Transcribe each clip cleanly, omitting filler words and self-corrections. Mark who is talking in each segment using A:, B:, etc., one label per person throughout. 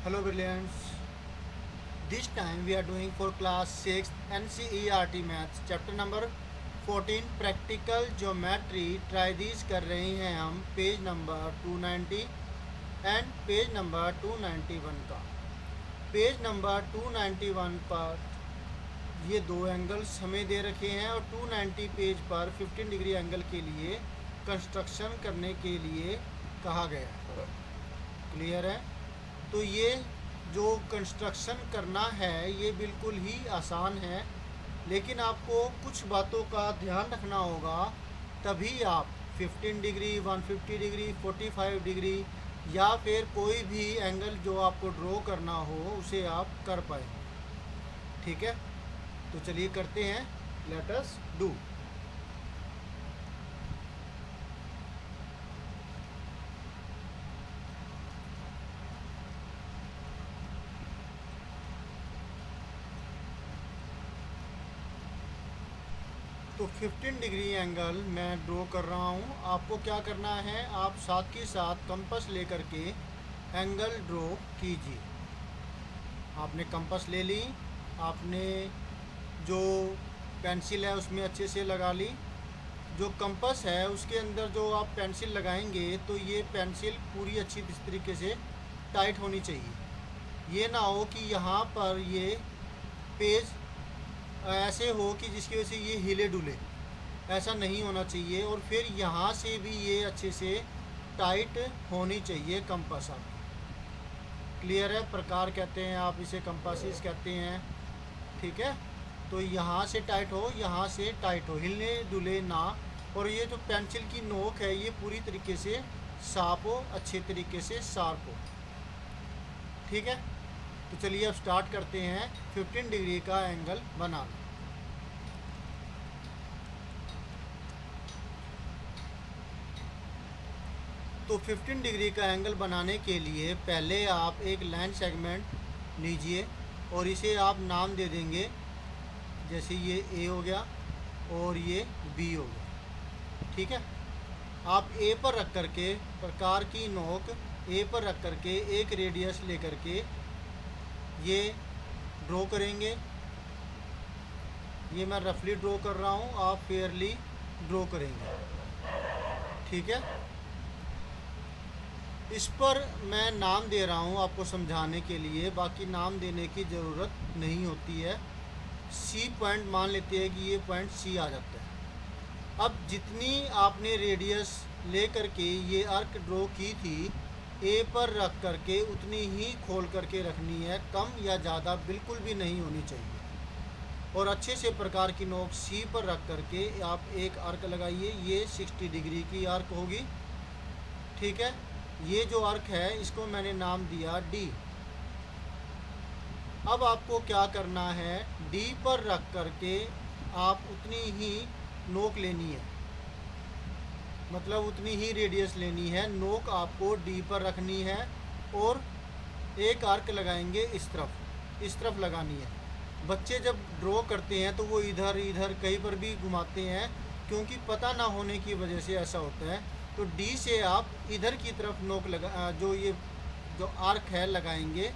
A: Hello brilliants. This time we are doing for class 6 NCERT Maths chapter number 14 practical geometry. Try these कर रहे हैं हम page number 290 and page number 291 का। Page number 291 पर ये दो एंगल्स हमें दे रखे हैं और 290 पेज पर 15 डिग्री एंगल के लिए कंस्ट्रक्शन करने के लिए कहा गया है। क्लियर है? तो ये जो कंस्ट्रक्शन करना है ये बिल्कुल ही आसान है, लेकिन आपको कुछ बातों का ध्यान रखना होगा, तभी आप 15 डिग्री 150 डिग्री 45 डिग्री या फिर कोई भी एंगल जो आपको ड्रॉ करना हो उसे आप कर पाए। ठीक है, तो चलिए करते हैं, लेट अस डू। तो 15 डिग्री एंगल मैं ड्रॉ कर रहा हूँ। आपको क्या करना है, आप साथ के साथ कंपास लेकर के एंगल ड्रॉ कीजिए। आपने कंपास ले ली, आपने जो पेंसिल है उसमें अच्छे से लगा ली। जो कंपास है उसके अंदर जो आप पेंसिल लगाएंगे तो ये पेंसिल पूरी अच्छी तरीके से टाइट होनी चाहिए। ये ना हो कि यहाँ पर ये पेज ऐसे हो कि जिसकी वजह से ये हिले डुले, ऐसा नहीं होना चाहिए। और फिर यहाँ से भी ये अच्छे से टाइट होनी चाहिए कंपास आपकी। क्लियर है? प्रकार कहते हैं आप इसे, कंपासिस कहते हैं। ठीक है, तो यहाँ से टाइट हो, यहाँ से टाइट हो, हिले डुले ना। और ये जो पेंसिल की नोक है ये पूरी तरीके से साफ हो, अच्छे तरीके से शार्प हो। ठीक है, तो चलिए अब स्टार्ट करते हैं 15 डिग्री का एंगल बनाना। तो 15 डिग्री का एंगल बनाने के लिए पहले आप एक लाइन सेगमेंट लीजिए और इसे आप नाम दे देंगे, जैसे ये ए हो गया और ये बी हो गया। ठीक है, आप ए पर रख करके प्रकार की नोक ए पर रख करके एक रेडियस लेकर के ये ड्रॉ करेंगे। ये मैं रफली ड्रॉ कर रहा हूँ, आप फेयरली ड्रॉ करेंगे। ठीक है, इस पर मैं नाम दे रहा हूँ आपको समझाने के लिए, बाकी नाम देने की ज़रूरत नहीं होती है। सी पॉइंट मान लेते हैं कि ये पॉइंट सी आ जाता है। अब जितनी आपने रेडियस ले करके ये आर्क ड्रॉ की थी, ए पर रख करके उतनी ही खोल करके रखनी है, कम या ज़्यादा बिल्कुल भी नहीं होनी चाहिए। और अच्छे से प्रकार की नोक सी पर रख करके आप एक आर्क लगाइए। ये 60 डिग्री की आर्क होगी। ठीक है, ये जो आर्क है इसको मैंने नाम दिया डी। अब आपको क्या करना है, डी पर रख करके आप उतनी ही नोक लेनी है, मतलब उतनी ही रेडियस लेनी है। नोक आपको डी पर रखनी है और एक आर्क लगाएंगे इस तरफ लगानी है। बच्चे जब ड्रॉ करते हैं तो वो इधर इधर कहीं पर भी घुमाते हैं, क्योंकि पता ना होने की वजह से ऐसा होता है। तो डी से आप इधर की तरफ नोक लगा, जो आर्क है लगाएंगे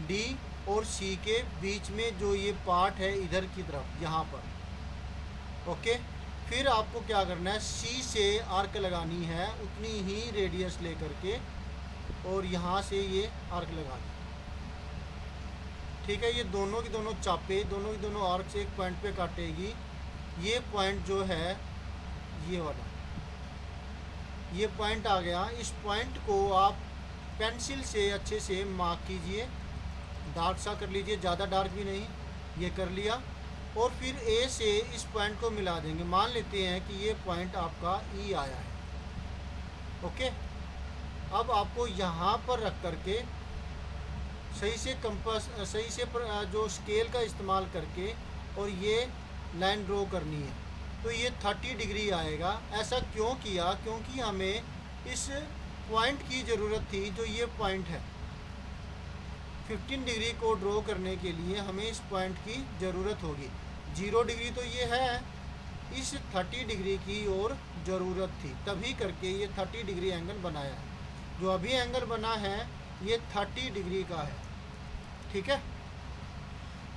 A: डी और सी के बीच में, जो ये पार्ट है इधर की तरफ, यहाँ पर। ओके, फिर आपको क्या करना है, सी से आर्क लगानी है उतनी ही रेडियस लेकर के और यहाँ से ये आर्क लगानी। ठीक है, ये दोनों की दोनों चापे, दोनों की दोनों आर्क एक पॉइंट पे काटेगी। ये पॉइंट जो है ये वाला, ये पॉइंट आ गया। इस पॉइंट को आप पेंसिल से अच्छे से मार्क कीजिए, डार्क सा कर लीजिए, ज़्यादा डार्क भी नहीं। ये कर लिया और फिर ए से इस पॉइंट को मिला देंगे। मान लेते हैं कि ये पॉइंट आपका ई आया है। ओके, अब आपको यहाँ पर रख करके सही से कंपास, सही से जो स्केल का इस्तेमाल करके और ये लाइन ड्रॉ करनी है। तो ये 30 डिग्री आएगा। ऐसा क्यों किया? क्योंकि हमें इस पॉइंट की ज़रूरत थी, जो ये पॉइंट है। 15 डिग्री को ड्रॉ करने के लिए हमें इस पॉइंट की ज़रूरत होगी। 0 डिग्री तो ये है, इस 30 डिग्री की और ज़रूरत थी, तभी करके ये 30 डिग्री एंगल बनाया है। जो अभी एंगल बना है ये 30 डिग्री का है। ठीक है,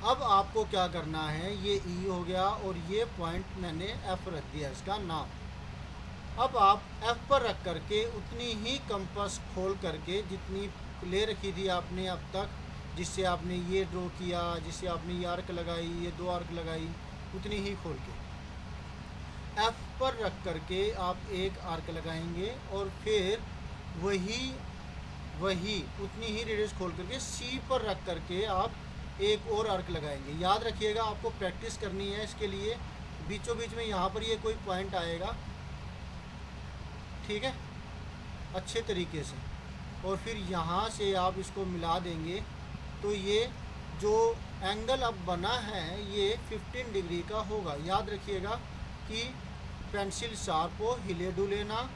A: अब आपको क्या करना है, ये ई हो गया और ये पॉइंट मैंने एफ रख दिया इसका नाम। अब आप एफ पर रख करके उतनी ही कंपास खोल करके जितनी ले रखी थी आपने अब तक, जिससे आपने ये ड्रॉ किया, जिससे आपने ये आर्क लगाई, ये 2 आर्क लगाई, उतनी ही खोल के एफ पर रख करके आप एक आर्क लगाएंगे और फिर वही उतनी ही रेडियस खोल करके सी पर रख करके आप एक और आर्क लगाएंगे। याद रखिएगा, आपको प्रैक्टिस करनी है इसके लिए। बीचों बीच में यहाँ पर ये कोई पॉइंट आएगा, ठीक है, अच्छे तरीके से, और फिर यहाँ से आप इसको मिला देंगे तो ये जो एंगल अब बना है ये 15 डिग्री का होगा। याद रखिएगा कि पेंसिल शार्प हो, हिले डुले ना,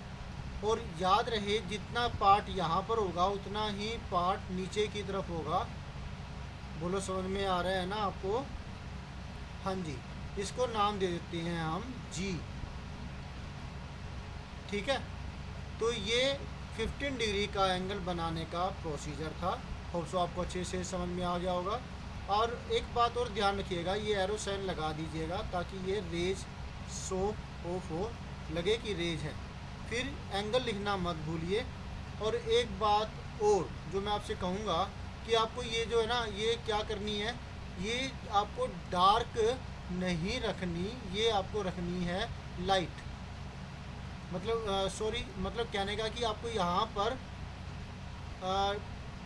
A: और याद रहे जितना पार्ट यहाँ पर होगा उतना ही पार्ट नीचे की तरफ होगा। बोलो समझ में आ रहा है ना आपको? हाँ जी, इसको नाम दे देते हैं हम जी। ठीक है, तो ये 15 डिग्री का एंगल बनाने का प्रोसीजर था। होप सो आपको अच्छे से समझ में आ गया होगा। और एक बात और ध्यान रखिएगा, ये एरो साइन लगा दीजिएगा ताकि ये रेज शो ऑफ हो, लगे कि रेज है। फिर एंगल लिखना मत भूलिए। और एक बात और जो मैं आपसे कहूँगा कि आपको ये जो है ना, ये क्या करनी है, ये आपको डार्क नहीं रखनी, ये आपको रखनी है लाइट। मतलब कहने का कि आपको यहाँ पर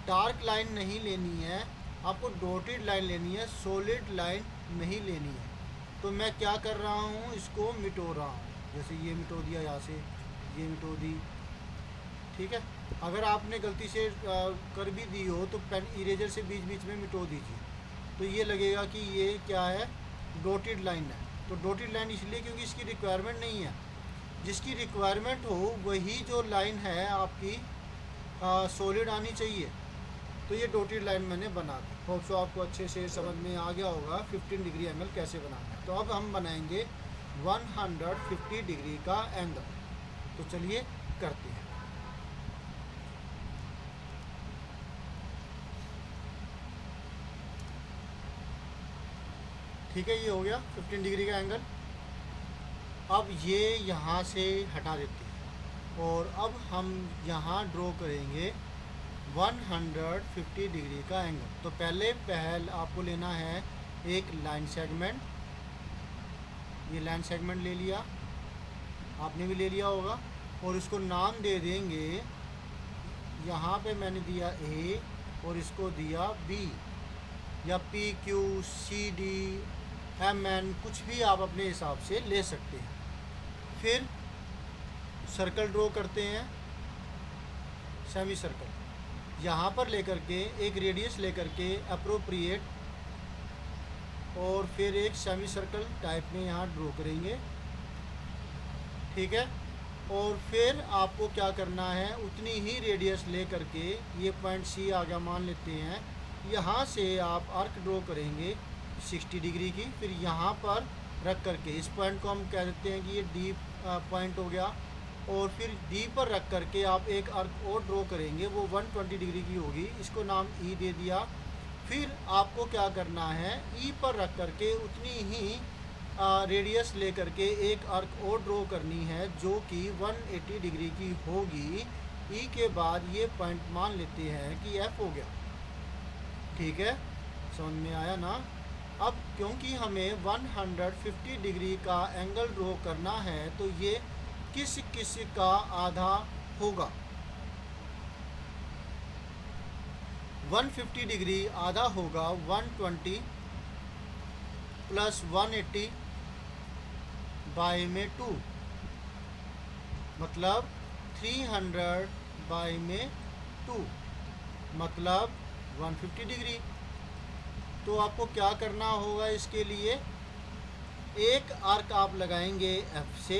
A: डार्क लाइन नहीं लेनी है, आपको डॉटेड लाइन लेनी है, सॉलिड लाइन नहीं लेनी है। तो मैं क्या कर रहा हूँ, इसको मिटो रहा हूँ। जैसे ये मिटो दिया, यहाँ से ये मिटो दी। ठीक है, अगर आपने गलती से कर भी दी हो तो पेन इरेजर से बीच बीच में मिटो दीजिए, तो ये लगेगा कि ये क्या है, डॉटेड लाइन है। तो डॉटेड लाइन इसलिए क्योंकि इसकी रिक्वायरमेंट नहीं है। जिसकी रिक्वायरमेंट हो वही जो लाइन है आपकी सॉलिड आनी चाहिए। तो ये डॉटेड लाइन मैंने बना दी। होप सो आपको अच्छे से समझ में आ गया होगा 15 डिग्री एंगल कैसे बनाना है। तो अब हम बनाएंगे 150 डिग्री का एंगल। तो चलिए करते हैं। ठीक है, ये हो गया 15 डिग्री का एंगल। अब ये यहाँ से हटा देते हैं और अब हम यहाँ ड्रॉ करेंगे 150 डिग्री का एंगल। तो पहले आपको लेना है एक लाइन सेगमेंट। ये लाइन सेगमेंट ले लिया, आपने भी ले लिया होगा, और इसको नाम दे देंगे। यहाँ पे मैंने दिया ए और इसको दिया बी, या P Q C D M N, कुछ भी आप अपने हिसाब से ले सकते हैं। फिर सर्कल ड्रॉ करते हैं, सेमी सर्कल यहाँ पर लेकर के एक रेडियस लेकर के अप्रोप्रिएट, और फिर एक सेमी सर्कल टाइप में यहाँ ड्रॉ करेंगे। ठीक है, और फिर आपको क्या करना है, उतनी ही रेडियस ले करके, ये पॉइंट सी आ गया मान लेते हैं, यहाँ से आप आर्क ड्रॉ करेंगे 60 डिग्री की। फिर यहाँ पर रख करके इस पॉइंट को हम कह देते हैं कि ये डी पॉइंट हो गया, और फिर डी पर रख करके आप एक आर्क और ड्रॉ करेंगे, वो 120 डिग्री की होगी, इसको नाम ई दे दिया। फिर आपको क्या करना है, ई पर रख करके उतनी ही रेडियस ले करके एक आर्क और ड्रॉ करनी है जो कि 180 डिग्री की होगी। ई के बाद ये पॉइंट मान लेते हैं कि एफ हो गया। ठीक है, समझ में आया ना? अब क्योंकि हमें 150 डिग्री का एंगल ड्रॉ करना है तो ये किस किस का आधा होगा। 150 डिग्री आधा होगा 120 प्लस 180 बाई में 2, मतलब 300 बाई में 2, मतलब 150 डिग्री। तो आपको क्या करना होगा, इसके लिए एक आर्क आप लगाएंगे एफ से,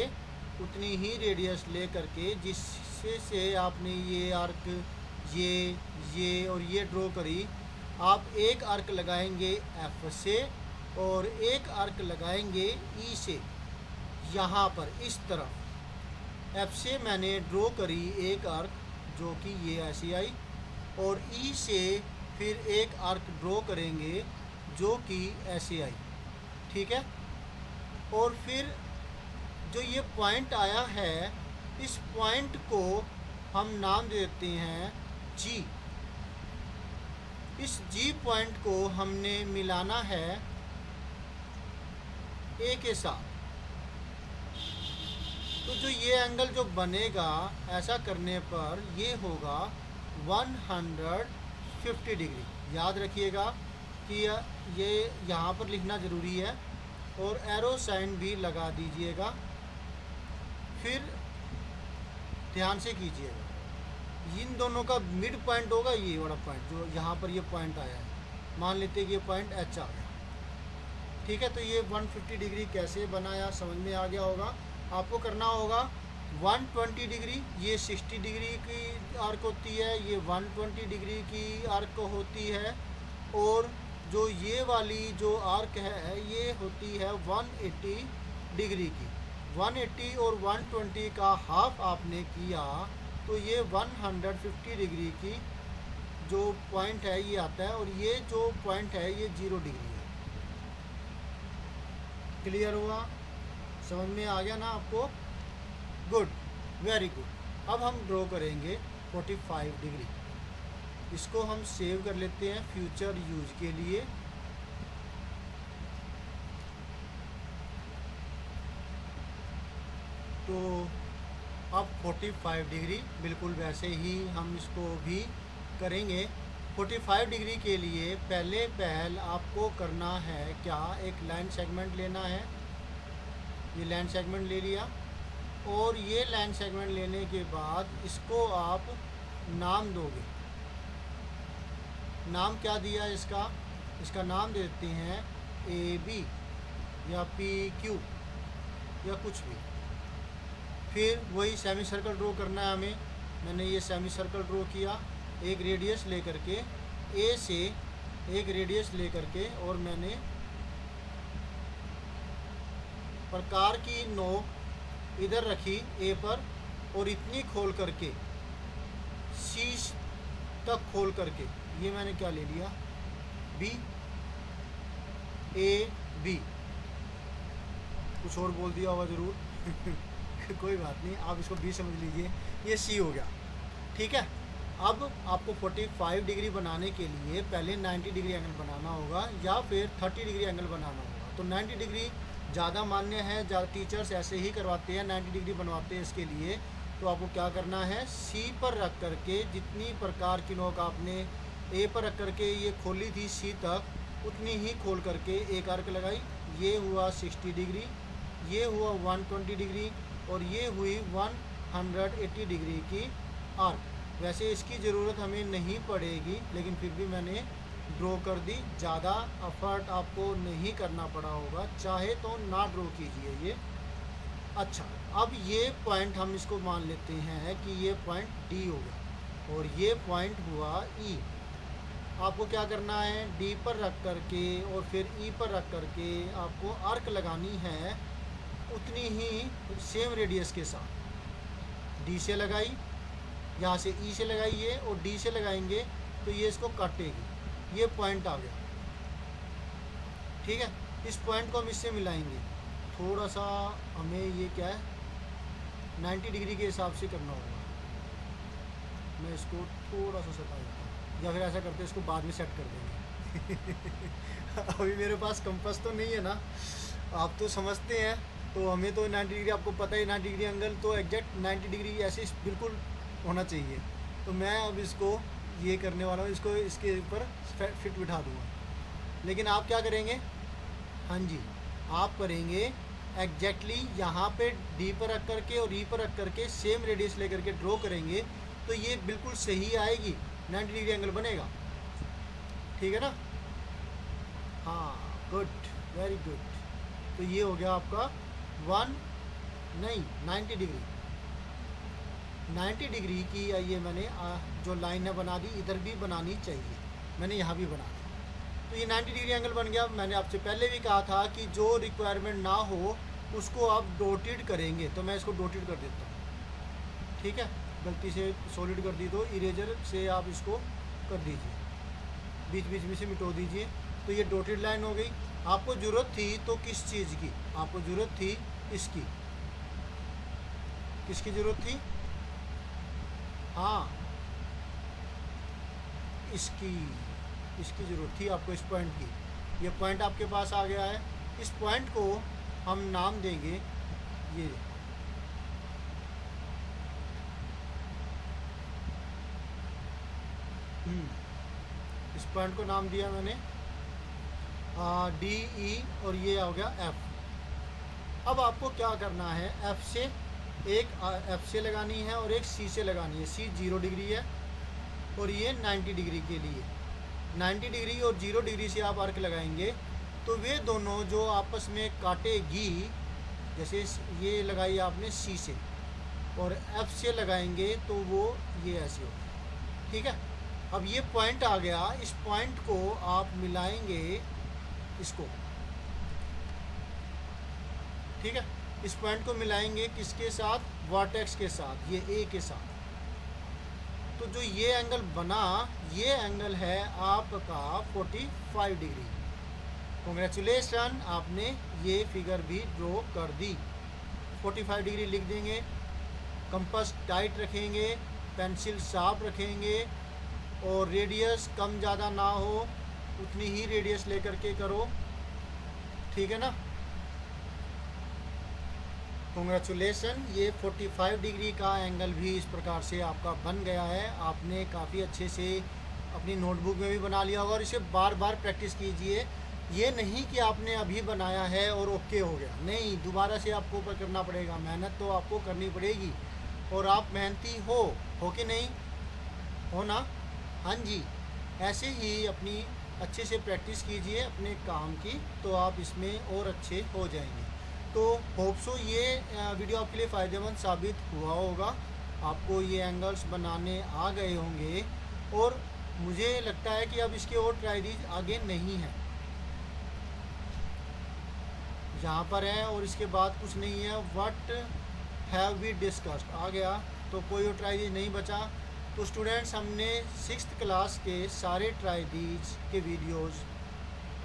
A: उतनी ही रेडियस ले करके जिससे से आपने ये आर्क ये और ये ड्रॉ करी। आप एक आर्क लगाएंगे एफ से और एक आर्क लगाएंगे ई से, यहाँ पर इस तरफ। एफ से मैंने ड्रॉ करी एक आर्क जो कि ये ऐसी आई, और ई से फिर एक आर्क ड्रॉ करेंगे जो कि ऐसे आई, ठीक है। और फिर जो ये पॉइंट आया है, इस पॉइंट को हम नाम दे देते हैं जी। इस जी पॉइंट को हमने मिलाना है ए के साथ। तो जो ये एंगल जो बनेगा ऐसा करने पर ये होगा 150 डिग्री। याद रखिएगा कि ये यहाँ पर लिखना ज़रूरी है और एरो साइन भी लगा दीजिएगा। फिर ध्यान से कीजिएगा, इन दोनों का मिड पॉइंट होगा ये वाला पॉइंट जो यहाँ पर ये पॉइंट आया है। मान लेते हैं कि ये पॉइंट एच आ गया, ठीक है। तो ये 150 डिग्री कैसे बनाया समझ में आ गया होगा। आपको करना होगा 120 डिग्री, ये 60 डिग्री की आर्क होती है, ये 120 डिग्री की आर्क होती है, और जो ये वाली जो आर्क है ये होती है 180 डिग्री की। 180 और 120 का हाफ आपने किया तो ये 150 डिग्री की जो पॉइंट है ये आता है, और ये जो पॉइंट है ये 0 डिग्री है। क्लियर हुआ, समझ में आ गया ना आपको? Good, very good. अब हम ड्रॉ करेंगे 45 डिग्री। इसको हम सेव कर लेते हैं फ्यूचर यूज के लिए। तो अब 45 डिग्री बिल्कुल वैसे ही हम इसको भी करेंगे। 45 डिग्री के लिए पहल आपको करना है क्या, एक लाइन सेगमेंट लेना है। ये लाइन सेगमेंट ले लिया, और ये लाइन सेगमेंट लेने के बाद इसको आप नाम दोगे। नाम क्या दिया इसका? इसका नाम देते हैं AB या PQ या कुछ भी। फिर वही सेमी सर्कल ड्रॉ करना है हमें। मैंने ये सेमी सर्कल ड्रॉ किया, एक रेडियस ले करके, ए से एक रेडियस ले करके, और मैंने प्रकार की नोक इधर रखी ए पर, और इतनी खोल करके सी तक खोल करके ये मैंने क्या ले लिया, BAB। कुछ और बोल दिया होगा ज़रूर कोई बात नहीं, आप इसको B समझ लीजिए। ये C हो गया, ठीक है। अब आपको 45 डिग्री बनाने के लिए पहले 90 डिग्री एंगल बनाना होगा या फिर 30 डिग्री एंगल बनाना होगा। तो 90 डिग्री ज़्यादा मान्य है, ज़्यादा टीचर्स ऐसे ही करवाते हैं, 90 डिग्री बनवाते हैं। इसके लिए तो आपको क्या करना है, C पर रख करके जितनी प्रकार की नोक आपने A पर रख करके ये खोली थी C तक, उतनी ही खोल करके एक आर्क लगाई। ये हुआ 60 डिग्री, ये हुआ 120 डिग्री, और ये हुई 180 डिग्री की आर्क। वैसे इसकी ज़रूरत हमें नहीं पड़ेगी, लेकिन फिर भी मैंने ड्रॉ कर दी। ज़्यादा एफर्ट आपको नहीं करना पड़ा होगा, चाहे तो ना ड्रॉ कीजिए ये। अच्छा, अब ये पॉइंट हम इसको मान लेते हैं कि ये पॉइंट D हो गया, और ये पॉइंट हुआ E। आपको क्या करना है, D पर रख करके और फिर E पर रख करके आपको आर्क लगानी है उतनी ही सेम रेडियस के साथ। D से लगाई, यहाँ से E से लगाइए, और D से लगाएंगे तो ये इसको काटेगी। ये पॉइंट आ गया, ठीक है। इस पॉइंट को हम इससे मिलाएंगे। थोड़ा सा हमें ये क्या है 90 डिग्री के हिसाब से करना होगा। मैं इसको थोड़ा सा सटा देता हूँ, या फिर ऐसा करते इसको बाद में सेट कर देंगे अभी मेरे पास कंपास तो नहीं है ना, आप तो समझते हैं। तो हमें तो 90 डिग्री, आपको पता है 90 डिग्री एंगल तो एग्जैक्ट 90 डिग्री ऐसे बिल्कुल होना चाहिए। तो मैं अब इसको ये करने वाला हूँ, इसको इसके ऊपर फिट बिठा दूँगा। लेकिन आप क्या करेंगे, हाँ जी, आप करेंगे एग्जैक्टली यहाँ पे D पर रख करके और E पर रख करके सेम रेडियस ले करके ड्रॉ करेंगे, तो ये बिल्कुल सही आएगी, 90 डिग्री एंगल बनेगा, ठीक है ना। हाँ, गुड, वेरी गुड। तो ये हो गया आपका 90 डिग्री। 90 डिग्री की ये मैंने जो लाइन है बना दी, इधर भी बनानी चाहिए, मैंने यहाँ भी बना दी। तो ये 90 डिग्री एंगल बन गया। मैंने आपसे पहले भी कहा था कि जो रिक्वायरमेंट ना हो उसको आप डॉटेड करेंगे, तो मैं इसको डॉटेड कर देता हूँ, ठीक है। गलती से सॉलिड कर दी तो इरेजर से आप इसको कर दीजिए, बीच बीच में से मिटो दीजिए। तो ये डॉटेड लाइन हो गई। आपको ज़रूरत थी तो किस चीज़ की, आपको ज़रूरत थी इसकी, किसकी ज़रूरत थी, हाँ इसकी ज़रूरत थी आपको, इस पॉइंट की। ये पॉइंट आपके पास आ गया है। इस पॉइंट को हम नाम देंगे ये, इस पॉइंट को नाम दिया मैंने डी ई, और ये हो गया एफ। अब आपको क्या करना है, एफ से एक एफ से लगानी है और एक सी से लगानी है। सी 0 डिग्री है और ये 90 डिग्री के लिए, 90 डिग्री और 0 डिग्री से आप आर्क लगाएंगे तो वे दोनों जो आपस में काटेगी, जैसे ये लगाई आपने सी से और एफ से लगाएंगे तो वो ये ऐसे होगा, ठीक है। अब ये पॉइंट आ गया, इस पॉइंट को आप मिलाएंगे इसको, ठीक है। इस पॉइंट को मिलाएंगे किसके साथ, वर्टेक्स के साथ, ये ए के साथ। तो जो ये एंगल बना, ये एंगल है आपका 45 डिग्री। कॉन्ग्रेचुलेसन, आपने ये फिगर भी ड्रॉ कर दी। 45 डिग्री लिख देंगे। कंपास टाइट रखेंगे, पेंसिल शार्प रखेंगे और रेडियस कम ज़्यादा ना हो, उतनी ही रेडियस लेकर के करो, ठीक है ना। कॉन्ग्रेचुलेसन, ये 45 डिग्री का एंगल भी इस प्रकार से आपका बन गया है। आपने काफ़ी अच्छे से अपनी नोटबुक में भी बना लिया होगा और इसे बार बार प्रैक्टिस कीजिए। ये नहीं कि आपने अभी बनाया है और ओके हो गया, नहीं, दोबारा से आपको करना पड़ेगा। मेहनत तो आपको करनी पड़ेगी और आप मेहनती हो कि नहीं, हो ना, हाँ जी। ऐसे ही अपनी अच्छे से प्रैक्टिस कीजिए अपने काम की, तो आप इसमें और अच्छे हो जाएंगे। तो होप सो ये वीडियो आपके लिए फ़ायदेमंद साबित हुआ होगा। आपको ये एंगल्स बनाने आ गए होंगे और मुझे लगता है कि अब इसके और ट्रायरीज आगे नहीं है, जहाँ पर है और इसके बाद कुछ नहीं है। व्हाट हैव वी डिस्कस्ड आ गया तो कोई और ट्रायरीज नहीं बचा। तो स्टूडेंट्स, हमने 6th क्लास के सारे ट्रायरीज के वीडियोस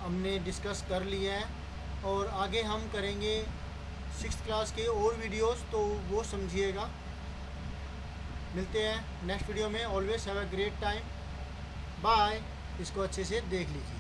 A: हमने डिस्कस कर लिए हैं और आगे हम करेंगे 6th क्लास के और वीडियोस, तो वो समझिएगा। मिलते हैं नेक्स्ट वीडियो में। Always have a great time, bye. इसको अच्छे से देख लीजिए।